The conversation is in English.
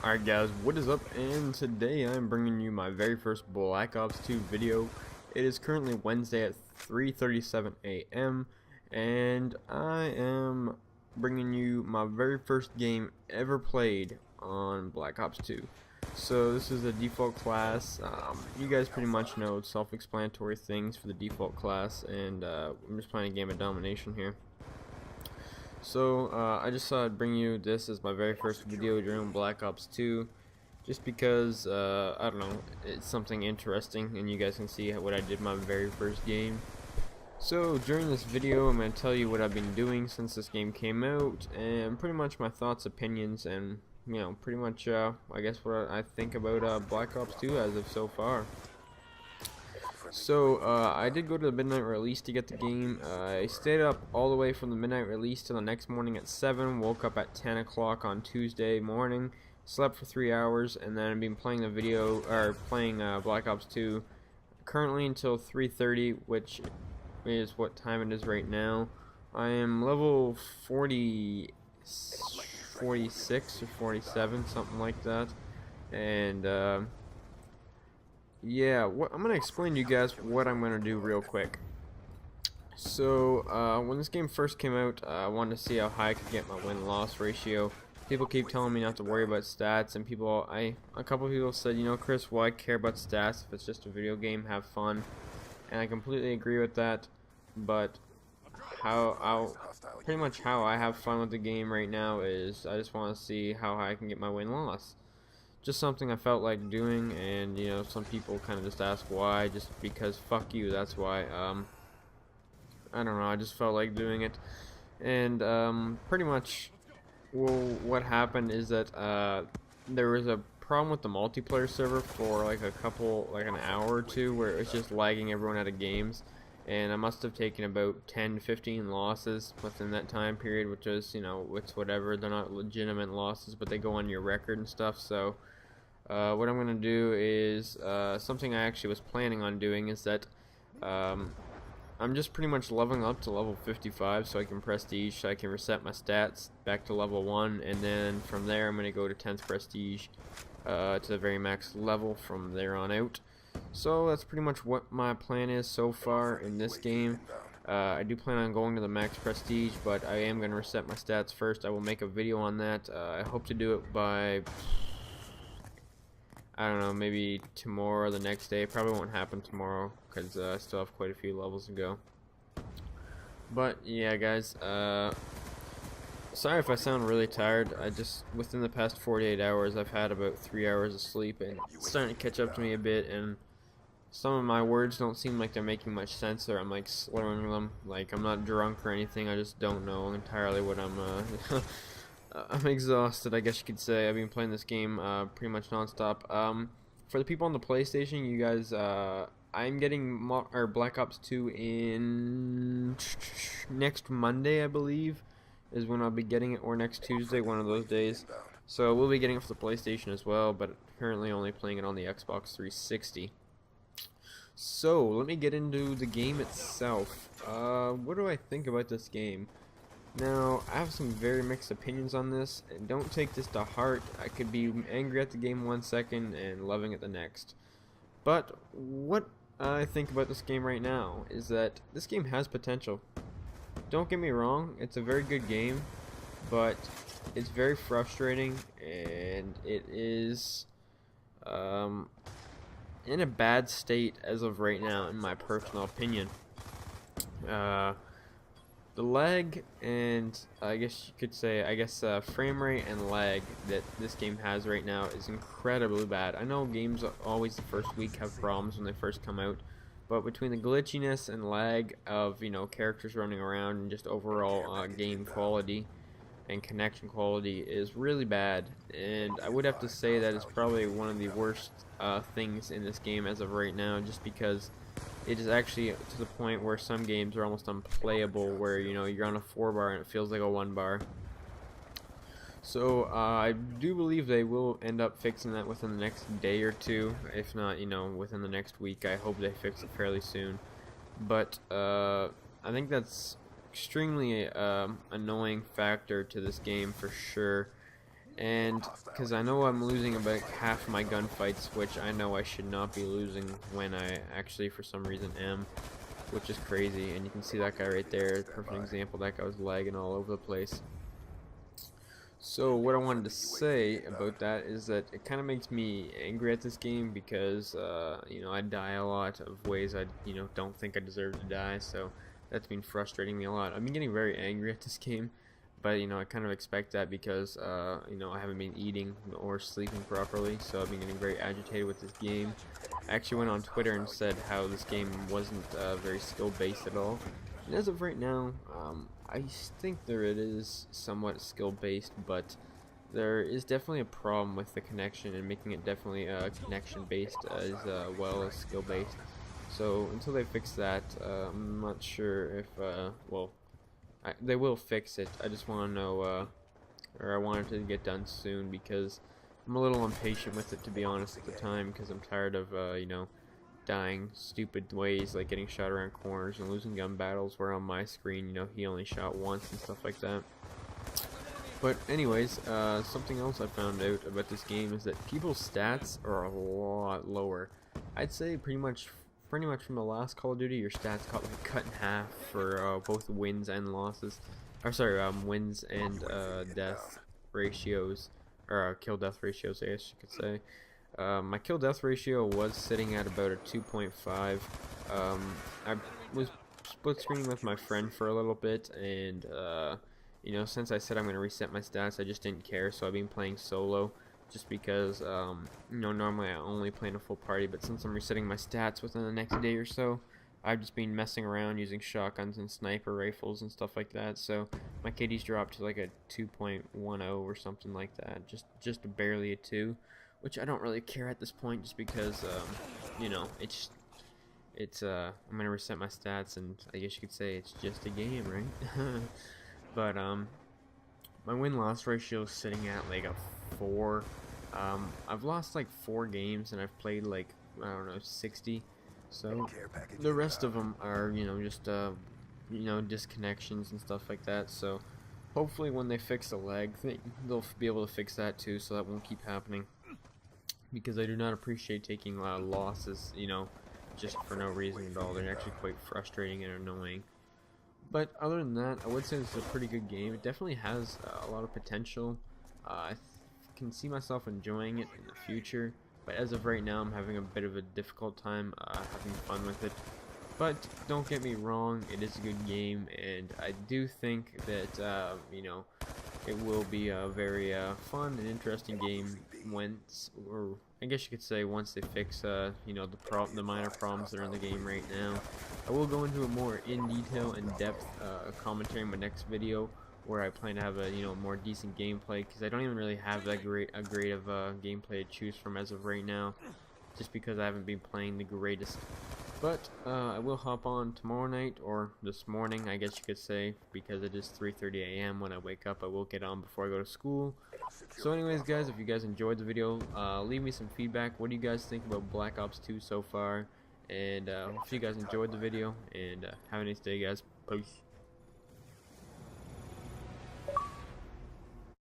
Alright guys, what is up? And today I'm bringing you my very first Black Ops 2 video. It is currently Wednesday at 3:37 a.m. and I am bringing you my very first game ever played on Black Ops 2. So this is a default class. You guys pretty much know self-explanatory things for the default class, and I'm just playing a game of domination here. So I just thought I'd bring you this as my very first video during Black Ops 2, just because I don't know, it's something interesting and you guys can see what I did my very first game. So during this video I'm going to tell you what I've been doing since this game came out, and pretty much my thoughts, opinions, and pretty much I guess what I think about Black Ops 2 as of so far. So I did go to the midnight release to get the game. I stayed up all the way from the midnight release till the next morning at 7, woke up at 10 o'clock on Tuesday morning, slept for 3 hours, and then I've been playing Black Ops 2 currently until 3:30, which is what time it is right now. I am level 46 or 47, something like that, and yeah, I'm going to explain to you guys what I'm going to do real quick. So, when this game first came out, I wanted to see how high I could get my win-loss ratio. People keep telling me not to worry about stats, and a couple of people said, Chris, why care about stats if it's just a video game, have fun. And I completely agree with that, but pretty much how I have fun with the game right now is I just want to see how high I can get my win-loss. Just something I felt like doing, and some people kind of just ask why, just because fuck you, that's why. I don't know, I just felt like doing it. And pretty much what happened is that there was a problem with the multiplayer server for like an hour or two, where it was just lagging everyone out of games, and I must have taken about 10 to 15 losses within that time period, which is, it's whatever, they're not legitimate losses, but they go on your record and stuff. So what I'm going to do is something I actually was planning on doing is that I'm just pretty much leveling up to level 55 so I can prestige, so I can reset my stats back to level 1, and then from there I'm going to go to 10th prestige to the very max level from there on out. So that's pretty much what my plan is so far in this game. I do plan on going to the max prestige, but I am going to reset my stats first. I will make a video on that. I hope to do it by, I don't know, maybe tomorrow or the next day. Probably won't happen tomorrow because I still have quite a few levels to go. But yeah, guys, sorry if I sound really tired. Within the past 48 hours, I've had about 3 hours of sleep, and it's starting to catch up to me a bit, and some of my words don't seem like they're making much sense, or I'm like slurring them. Like, I'm not drunk or anything, I just don't know entirely what I'm I'm exhausted, I guess you could say. I've been playing this game pretty much non-stop. For the people on the PlayStation, you guys, I'm getting Black Ops 2 in next Monday, I believe, is when I'll be getting it, or next Tuesday, one of those days. So we'll be getting it for the PlayStation as well, but currently only playing it on the Xbox 360. So let me get into the game itself. What do I think about this game? Now, I have some very mixed opinions on this, and don't take this to heart. I could be angry at the game 1 second and loving it the next. But what I think about this game right now is that this game has potential. Don't get me wrong, it's a very good game, but it's very frustrating, and it is in a bad state as of right now, in my personal opinion. The lag, and I guess you could say, frame rate and lag that this game has right now is incredibly bad. I know games always the first week have problems when they first come out, but between the glitchiness and lag of characters running around and just overall game quality and connection quality is really bad, and I would have to say that it's probably one of the worst things in this game as of right now, just because it is actually to the point where some games are almost unplayable, where you're on a 4 bar and it feels like a 1 bar. So I do believe they will end up fixing that within the next day or two, if not within the next week. I hope they fix it fairly soon, but I think that's extremely annoying factor to this game for sure. and because I know I'm losing about half my gunfights, which I know I should not be losing when I actually for some reason am, which is crazy. And you can see that guy right there, perfect example. That guy was lagging all over the place. So what I wanted to say about that is that it kind of makes me angry at this game because you know, I die a lot of ways I don't think I deserve to die, so that's been frustrating me a lot. I've been getting very angry at this game, but you know, I kind of expect that because you know, I haven't been eating or sleeping properly, so I've been getting very agitated with this game. I actually went on Twitter and said how this game wasn't very skill based at all, and as of right now, I think it is somewhat skill based, but there is definitely a problem with the connection and making it definitely connection based as well as skill based. So until they fix that, I'm not sure if well, they will fix it. I just want to know, or I want it to get done soon because I'm a little impatient with it, to be honest, at the time, because I'm tired of you know, dying stupid ways, like getting shot around corners and losing gun battles where on my screen, you know, he only shot once and stuff like that. But anyways, something else I found out about this game is that people's stats are a lot lower. I'd say pretty much from the last Call of Duty, your stats got like cut in half for both wins and losses. Or sorry, wins and death ratios, or kill death ratios, I guess you could say. My kill death ratio was sitting at about a 2.5. I was split screening with my friend for a little bit, and you know, since I said I'm gonna reset my stats, I just didn't care. So I've been playing solo, just because you know, normally I only play in a full party, but since I'm resetting my stats within the next day or so, I've just been messing around using shotguns and sniper rifles and stuff like that. So my KD's dropped to like a 2.10 or something like that, just barely a 2. Which I don't really care at this point, just because, you know, it's I'm gonna reset my stats, and I guess you could say it's just a game, right? But, my win-loss ratio is sitting at, like, a 4. I've lost, like, 4 games, and I've played, like, I don't know, 60. So, the rest of them are, you know, just, you know, disconnections and stuff like that. So, hopefully when they fix the lag thing, they'll be able to fix that, too, so that won't keep happening. Because I do not appreciate taking losses, you know, just for no reason at all. They're actually quite frustrating and annoying. But other than that, I would say this is a pretty good game. It definitely has a lot of potential. I can see myself enjoying it in the future. But as of right now, I'm having a bit of a difficult time having fun with it. But don't get me wrong, it is a good game, and I do think that, you know, it will be a very fun and interesting game once, or I guess you could say once they fix, you know, the minor problems that are in the game right now. I will go into it more in detail, in depth commentary in my next video, where I plan to have a, you know, more decent gameplay, because I don't even really have that great of gameplay to choose from as of right now, just because I haven't been playing the greatest. But I will hop on tomorrow night, or this morning, I guess you could say, because it is 3:30 a.m. when I wake up. I will get on before I go to school. So anyways, guys, if you guys enjoyed the video, leave me some feedback. What do you guys think about Black Ops 2 so far? And hopefully you guys enjoyed the video, and have a nice day, guys. Peace.